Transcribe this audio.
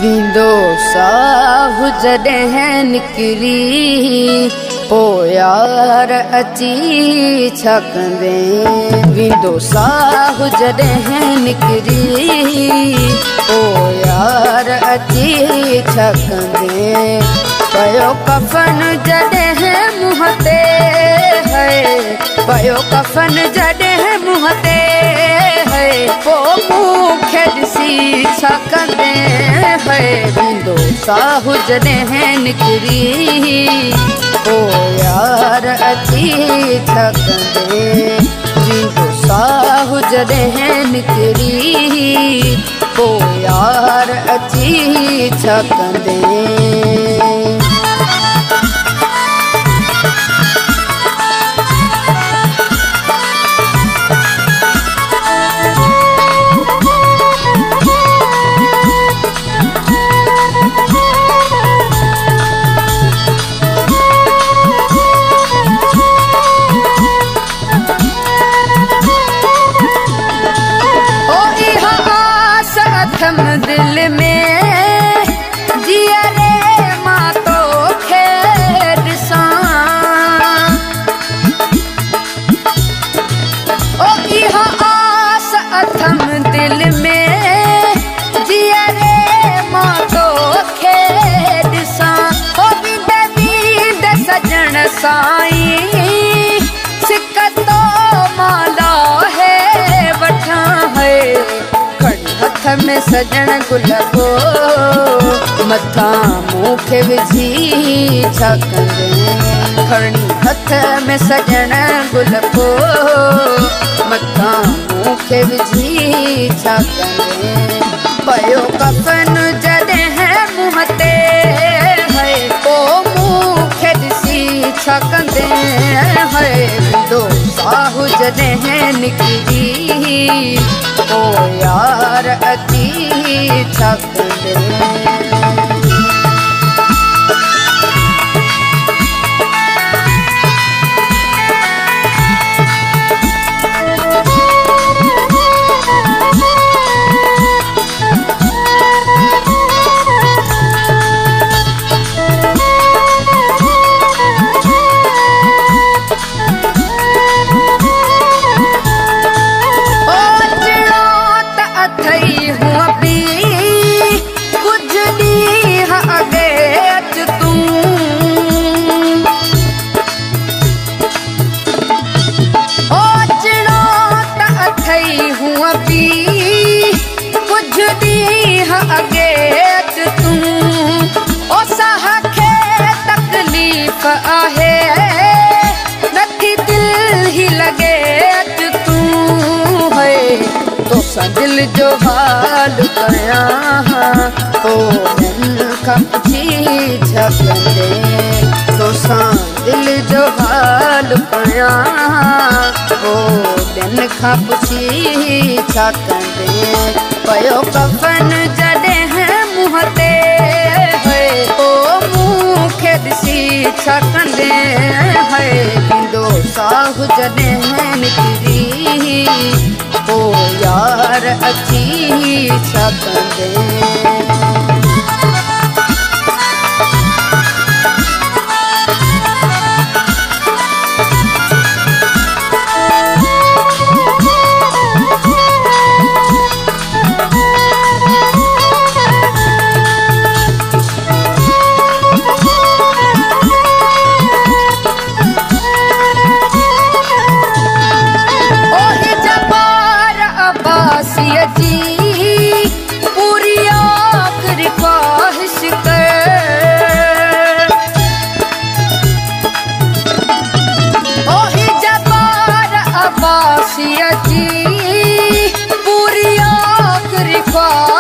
विंदो साहु जॾहिं निकिरी पोइ यार अची छा कंदे। विंदो साहु जॾहिं निकिरी पोइ यार अची छा कंदे। पयो कफन जॾहिं मुंहं ते है, पयो कफन जॾहिं मुंहं ते है, पोइ मूंखे ॾिसी छा कंदे है। विंदो साहु जॾहिं निकिरी पोइ यार अची छा कंदे। विंदो साहु जॾहिं निकिरी पोइ यार अची छा कंदे। दिल में जिया रे मां तोखे ॾिसां, ओ इहा आस अथम दिल में जिया रे मां तोखे ॾिसां। ओ बिंद बिंद सजण साईं सिक तो माला है वठां है। हथ में सजण गुल को मथा मूंखे विझी छा कंदे। खणी हथ में सजण गुल को मथा मूंखे विझी छा कंदे। पयो कफन जॾहिं मुंहं ते है, पोइ मूंखे ॾिसी छा कंदे है। विंदो साहु जॾहिं निकिरी पोइ यार अची छा कंदे। आहे नथी दिल ही लगे तूं है। तोसां दिल जो हाल कयां पोइ खां पुछी छा कंदे। तोसां दिल जो हाल कयां पोइ खां पुछी छा कंदे। पयो कफन जॾहिं मुंहं ते है, पोइ मूंखे ॾिसी छा कंदे है। विंदो साहु जॾहिं निकिरी पोइ यार अची छा कंदे। पूरी आखिरी ख्वाहिश कर, ओ जबार अब्बासिया जी पूरी आखिरी ख्वाहिश